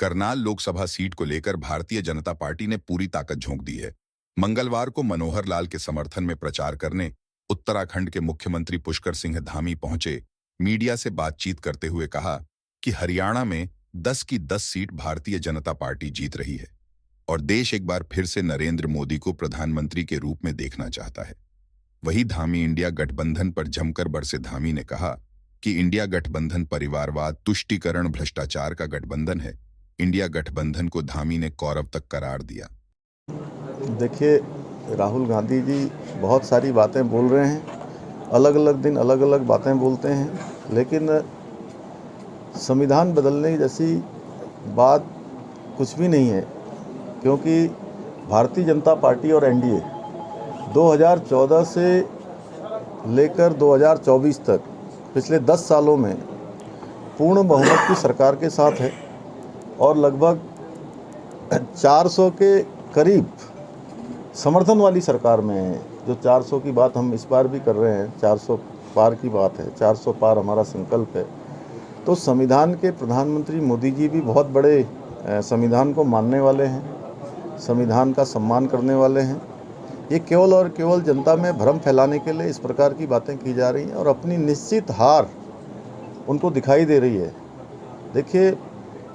Karnal Lok Sabha seat को लेकर Bharatiya Janata party ने पूरी ताकत झोंक दी है। मंगलवार को मनोहर लाल के समर्थन में प्रचार करने उत्तराखंड के मुख्यमंत्री पुष्कर सिंह धामी पहुंचे। मीडिया से बातचीत करते हुए कहा कि हरियाणा में 10 की 10 सीट भारतीय जनता पार्टी जीत रही है और देश एक बार फिर से नरेंद्र मोदी को प्रधानमंत्री के रूप में देखना चाहता है। वहीं धामी इंडिया गठबंधन पर जमकर बरसे। धामी ने कहा कि इंडिया गठबंधन परिवारवाद, तुष्टीकरण, भ्रष्टाचार का गठबंधन है। इंडिया गठबंधन को धामी ने कौरव तक करार दिया। देखिए, राहुल गांधी जी बहुत सारी बातें बोल रहे हैं, अलग अलग दिन अलग अलग बातें बोलते हैं, लेकिन संविधान बदलने जैसी बात कुछ भी नहीं है, क्योंकि भारतीय जनता पार्टी और एनडीए 2014 से लेकर 2024 तक पिछले 10 सालों में पूर्ण बहुमत की सरकार के साथ है और लगभग 400 के करीब समर्थन वाली सरकार में है। जो 400 की बात हम इस बार भी कर रहे हैं, 400 पार की बात है, 400 पार हमारा संकल्प है। तो संविधान के प्रधानमंत्री मोदी जी भी बहुत बड़े संविधान को मानने वाले हैं, संविधान का सम्मान करने वाले हैं। ये केवल और केवल जनता में भ्रम फैलाने के लिए इस प्रकार की बातें की जा रही हैं और अपनी निश्चित हार उनको दिखाई दे रही है। देखिए,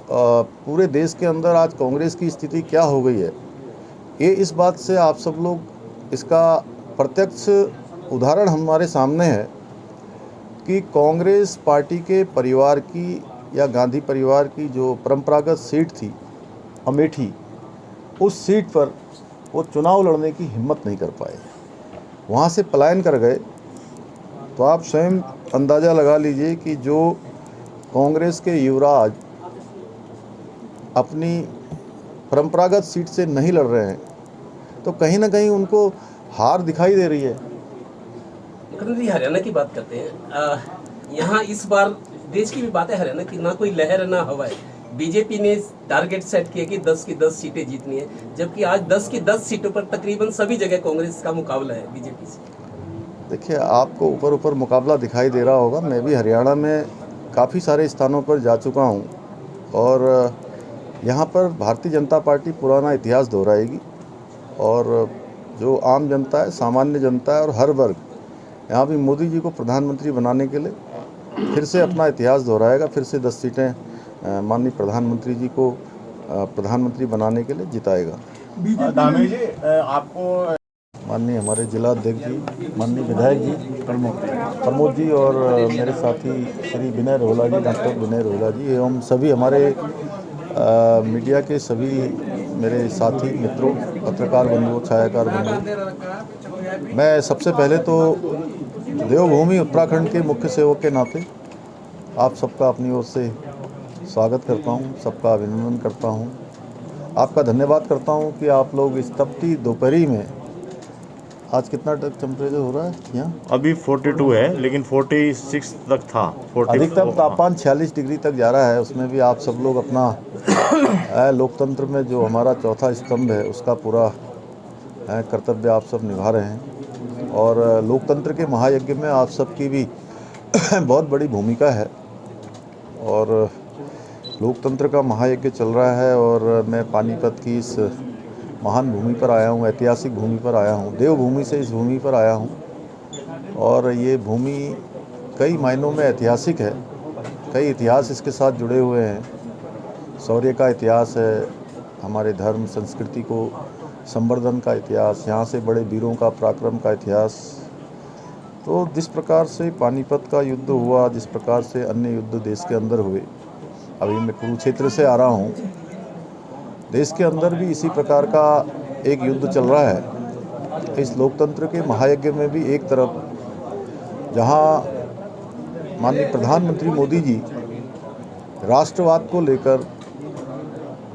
पूरे देश के अंदर आज कांग्रेस की स्थिति क्या हो गई है, ये इस बात से आप सब लोग इसका प्रत्यक्ष उदाहरण हमारे सामने है कि कांग्रेस पार्टी के परिवार की या गांधी परिवार की जो परंपरागत सीट थी अमेठी, उस सीट पर वो चुनाव लड़ने की हिम्मत नहीं कर पाए, वहाँ से पलायन कर गए। तो आप स्वयं अंदाज़ा लगा लीजिए कि जो कांग्रेस के युवराज अपनी परंपरागत सीट से नहीं लड़ रहे हैं, तो कहीं ना कहीं उनको हार दिखाई दे रही है। मुख्यमंत्री हरियाणा की बात करते हैं, यहाँ इस बार देश की भी बात है हरियाणा की, ना कोई लहर ना हवा है। बीजेपी ने टारगेट सेट किया कि 10 की 10 सीटें जीतनी है, जबकि आज 10 की 10 सीटों पर तकरीबन सभी जगह कांग्रेस का मुकाबला है बीजेपी से। देखिए, आपको ऊपर ऊपर मुकाबला दिखाई दे रहा होगा। मैं भी हरियाणा में काफ़ी सारे स्थानों पर जा चुका हूँ और यहाँ पर भारतीय जनता पार्टी पुराना इतिहास दोहराएगी और जो आम जनता है, सामान्य जनता है और हर वर्ग यहाँ भी मोदी जी को प्रधानमंत्री बनाने के लिए फिर से अपना इतिहास दोहराएगा, फिर से 10 सीटें माननीय प्रधानमंत्री जी को प्रधानमंत्री बनाने के लिए जिताएगा। धामी जी, आपको माननीय हमारे जिला अध्यक्ष जी, माननीय विधायक जी प्रमोद जी और मेरे साथी श्री विनय रोहला जी, डॉक्टर विनय रोहला जी एवं सभी हमारे मीडिया के सभी मेरे साथी मित्रों, पत्रकार बंधुओं, छायाकार बंधुओं, मैं सबसे पहले तो देवभूमि उत्तराखंड के मुख्य सेवक के नाते आप सबका अपनी ओर से स्वागत करता हूं, सबका अभिनंदन करता हूं, आपका धन्यवाद करता हूं कि आप लोग इस तपती दोपहरी में, आज कितना टेम्परेचर हो रहा है यहाँ? अभी 42 है, लेकिन 46 तक था। अधिकतम तापमान 46 डिग्री तक जा रहा है। उसमें भी आप सब लोग अपना लोकतंत्र में जो हमारा चौथा स्तंभ है उसका पूरा कर्तव्य आप सब निभा रहे हैं और लोकतंत्र के महायज्ञ में आप सबकी भी बहुत बड़ी भूमिका है और लोकतंत्र का महायज्ञ चल रहा है और मैं पानीपत की इस महान भूमि पर आया हूँ, ऐतिहासिक भूमि पर आया हूँ, देवभूमि से इस भूमि पर आया हूँ और ये भूमि कई मायनों में ऐतिहासिक है। कई इतिहास इसके साथ जुड़े हुए हैं। शौर्य का इतिहास है, हमारे धर्म संस्कृति को संवर्धन का इतिहास, यहाँ से बड़े वीरों का पराक्रम का इतिहास। तो जिस प्रकार से पानीपत का युद्ध हुआ, जिस प्रकार से अन्य युद्ध देश के अंदर हुए, अभी मैं कुरुक्षेत्र से आ रहा हूँ, देश के अंदर भी इसी प्रकार का एक युद्ध चल रहा है। इस लोकतंत्र के महायज्ञ में भी एक तरफ जहां माननीय प्रधानमंत्री मोदी जी राष्ट्रवाद को लेकर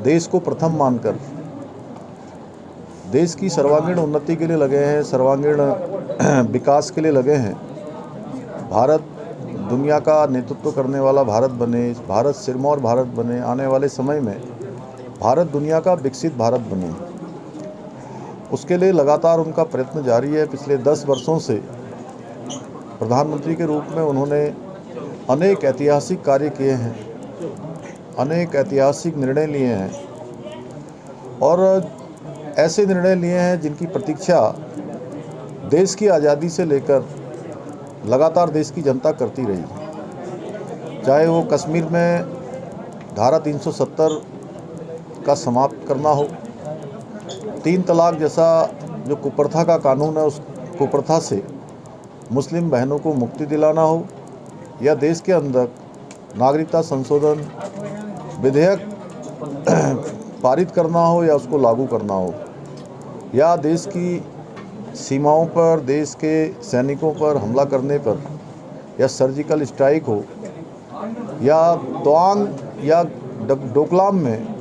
देश को प्रथम मानकर देश की सर्वांगीण उन्नति के लिए लगे हैं, सर्वांगीण विकास के लिए लगे हैं, भारत दुनिया का नेतृत्व करने वाला भारत बने, भारत सिरमौर भारत बने, आने वाले समय में भारत दुनिया का विकसित भारत बने, उसके लिए लगातार उनका प्रयत्न जारी है। पिछले 10 वर्षों से प्रधानमंत्री के रूप में उन्होंने अनेक ऐतिहासिक कार्य किए हैं अनेक ऐतिहासिक निर्णय लिए हैं और ऐसे निर्णय लिए हैं जिनकी प्रतीक्षा देश की आज़ादी से लेकर लगातार देश की जनता करती रही। चाहे वो कश्मीर में धारा 370 का समाप्त करना हो, 3 तलाक जैसा जो कुप्रथा का कानून है उस कुप्रथा से मुस्लिम बहनों को मुक्ति दिलाना हो, या देश के अंदर नागरिकता संशोधन विधेयक पारित करना हो या उसको लागू करना हो, या देश की सीमाओं पर देश के सैनिकों पर हमला करने पर या सर्जिकल स्ट्राइक हो, या तवांग या डोकलाम में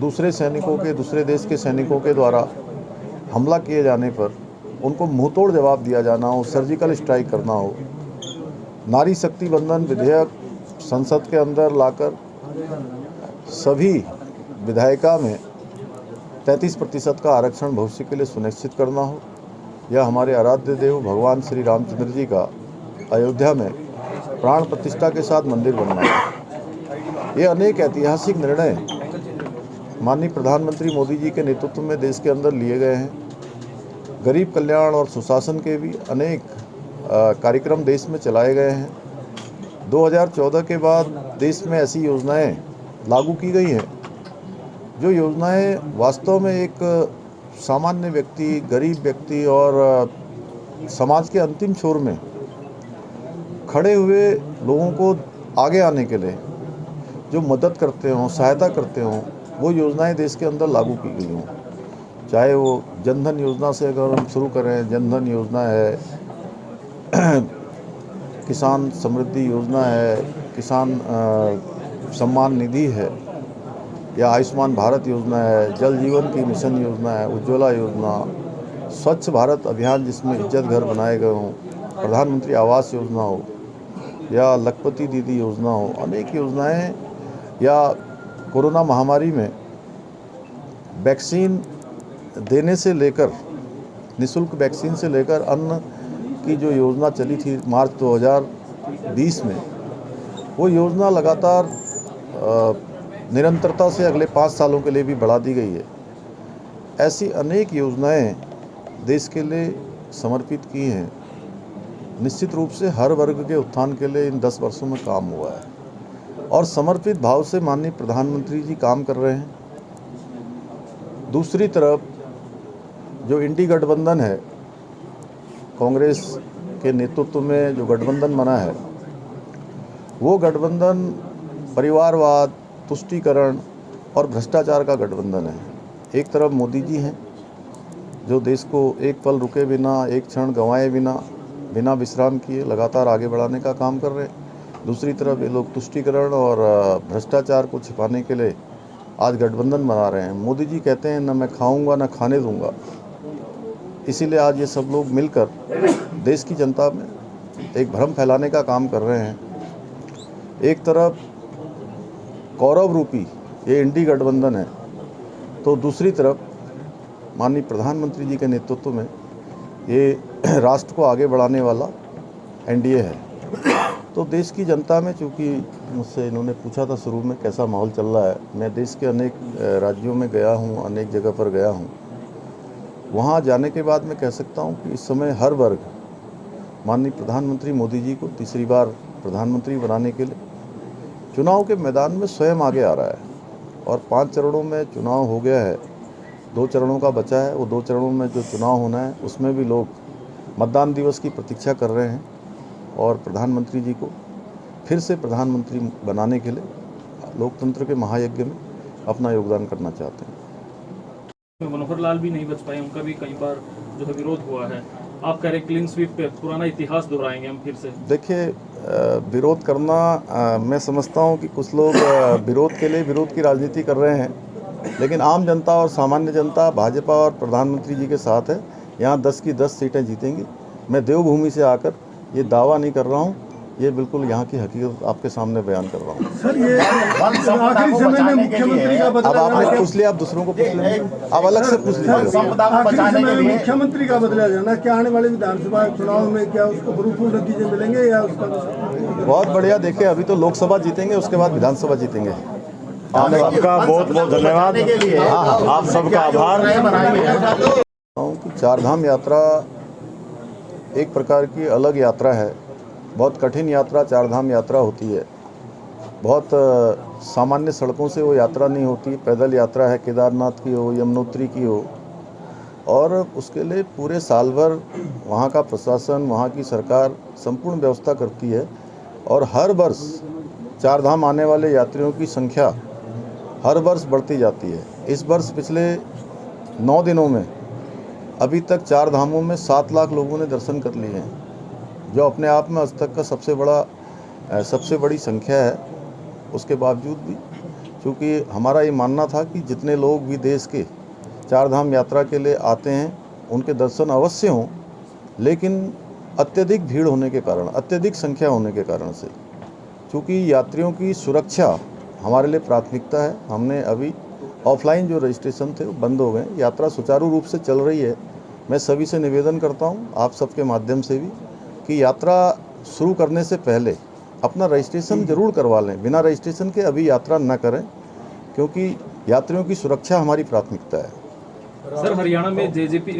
दूसरे देश के सैनिकों के द्वारा हमला किए जाने पर उनको मुंहतोड़ जवाब दिया जाना हो, सर्जिकल स्ट्राइक करना हो, नारी शक्ति बंधन विधेयक संसद के अंदर लाकर सभी विधायिका में 33% का आरक्षण भविष्य के लिए सुनिश्चित करना हो, या हमारे आराध्य देव भगवान श्री रामचंद्र जी का अयोध्या में प्राण प्रतिष्ठा के साथ मंदिर बनना है। ये अनेक ऐतिहासिक निर्णय माननीय प्रधानमंत्री मोदी जी के नेतृत्व में देश के अंदर लिए गए हैं। गरीब कल्याण और सुशासन के भी अनेक कार्यक्रम देश में चलाए गए हैं। 2014 के बाद देश में ऐसी योजनाएं लागू की गई हैं जो योजनाएं वास्तव में एक सामान्य व्यक्ति, गरीब व्यक्ति और समाज के अंतिम छोर में खड़े हुए लोगों को आगे आने के लिए जो मदद करते हों, सहायता करते हों, वो योजनाएं देश के अंदर लागू की गई हों। चाहे वो जनधन योजना से अगर हम शुरू करें, जनधन योजना है, किसान समृद्धि योजना है, किसान सम्मान निधि है, या आयुष्मान भारत योजना है, जल जीवन की मिशन योजना है, उज्ज्वला योजना, स्वच्छ भारत अभियान जिसमें इज्जत घर बनाए गए हों, प्रधानमंत्री आवास योजना हो, या लखपति दीदी योजना हो, अनेक योजनाएं, या कोरोना महामारी में वैक्सीन देने से लेकर, निःशुल्क वैक्सीन से लेकर अन्न की जो योजना चली थी मार्च 2020 में, वो योजना लगातार निरंतरता से अगले 5 सालों के लिए भी बढ़ा दी गई है। ऐसी अनेक योजनाएं देश के लिए समर्पित की हैं। निश्चित रूप से हर वर्ग के उत्थान के लिए इन 10 वर्षों में काम हुआ है और समर्पित भाव से माननीय प्रधानमंत्री जी काम कर रहे हैं। दूसरी तरफ जो इंडी गठबंधन है, कांग्रेस के नेतृत्व में जो गठबंधन बना है, वो गठबंधन परिवारवाद, तुष्टीकरण और भ्रष्टाचार का गठबंधन है। एक तरफ मोदी जी हैं जो देश को एक पल रुके बिना, एक क्षण गंवाए बिना विश्राम किए लगातार आगे बढ़ाने का काम कर रहे हैं। दूसरी तरफ ये लोग तुष्टीकरण और भ्रष्टाचार को छिपाने के लिए आज गठबंधन बना रहे हैं। मोदी जी कहते हैं न मैं खाऊंगा न खाने दूंगा, इसीलिए आज ये सब लोग मिलकर देश की जनता में एक भ्रम फैलाने का काम कर रहे हैं। एक तरफ कौरव रूपी ये इंडी गठबंधन है, तो दूसरी तरफ माननीय प्रधानमंत्री जी के नेतृत्व में ये राष्ट्र को आगे बढ़ाने वाला एनडीए है। तो देश की जनता में, चूँकि मुझसे इन्होंने पूछा था शुरू में कैसा माहौल चल रहा है, मैं देश के अनेक राज्यों में गया हूँ, अनेक जगह पर गया हूँ। वहाँ जाने के बाद मैं कह सकता हूँ कि इस समय हर वर्ग माननीय प्रधानमंत्री मोदी जी को तीसरी बार प्रधानमंत्री बनाने के लिए चुनाव के मैदान में स्वयं आगे आ रहा है। और 5 चरणों में चुनाव हो गया है, 2 चरणों का बचा है। वो 2 चरणों में जो चुनाव होना है उसमें भी लोग मतदान दिवस की प्रतीक्षा कर रहे हैं और प्रधानमंत्री जी को फिर से प्रधानमंत्री बनाने के लिए लोकतंत्र के महायज्ञ में अपना योगदान करना चाहते हैं। मनोहर लाल भी नहीं बच पाए, उनका भी कई बार जो है विरोध हुआ है। आप कह रहे क्लीन स्वीप पे पुराना इतिहास दोहराएंगे हम फिर से? देखिए, विरोध करना मैं समझता हूँ कि कुछ लोग विरोध के लिए विरोध की राजनीति कर रहे हैं, लेकिन आम जनता और सामान्य जनता भाजपा और प्रधानमंत्री जी के साथ है। यहाँ 10 की 10 सीटें जीतेंगी। मैं देवभूमि से आकर ये दावा नहीं कर रहा हूँ ये बिल्कुल यहाँ की हकीकत आपके सामने बयान कर रहा हूँ। सर ये आखिरी समय में मुख्यमंत्री का अब बदला आपने जाना पूछ लिया, आप दूसरों को पूछ लेंगे, आप अलग से पूछ लीजिए। आखिरी समय में मुख्यमंत्री का बदला जाना, क्या आने वाले विधानसभा चुनाव में क्या उसको भरूपूर्ण नतीजे मिलेंगे या उसका बहुत बढ़िया। देखिए, अभी तो लोकसभा जीतेंगे, उसके बाद विधानसभा जीतेंगे। आपका बहुत बहुत धन्यवाद। आप सबका आभार। कि चारधाम यात्रा एक प्रकार की अलग यात्रा है, बहुत कठिन यात्रा चारधाम यात्रा होती है। बहुत सामान्य सड़कों से वो यात्रा नहीं होती, पैदल यात्रा है, केदारनाथ की हो, यमुनोत्री की हो, और उसके लिए पूरे साल भर वहाँ का प्रशासन, वहाँ की सरकार संपूर्ण व्यवस्था करती है। और हर वर्ष चारधाम आने वाले यात्रियों की संख्या हर वर्ष बढ़ती जाती है। इस वर्ष पिछले 9 दिनों में अभी तक चार धामों में 7 लाख लोगों ने दर्शन कर लिए हैं, जो अपने आप में आज तक का सबसे बड़ी संख्या है। उसके बावजूद भी चूँकि हमारा ये मानना था कि जितने लोग भी देश के चार धाम यात्रा के लिए आते हैं उनके दर्शन अवश्य हों, लेकिन अत्यधिक भीड़ होने के कारण, अत्यधिक संख्या होने के कारण से, चूँकि यात्रियों की सुरक्षा हमारे लिए प्राथमिकता है, हमने अभी ऑफलाइन जो रजिस्ट्रेशन थे वो बंद हो गए। यात्रा सुचारू रूप से चल रही है। मैं सभी से निवेदन करता हूं, आप सबके माध्यम से भी, कि यात्रा शुरू करने से पहले अपना रजिस्ट्रेशन जरूर करवा लें। बिना रजिस्ट्रेशन के अभी यात्रा न करें, क्योंकि यात्रियों की सुरक्षा हमारी प्राथमिकता है। सर, हरियाणा में जेजेपी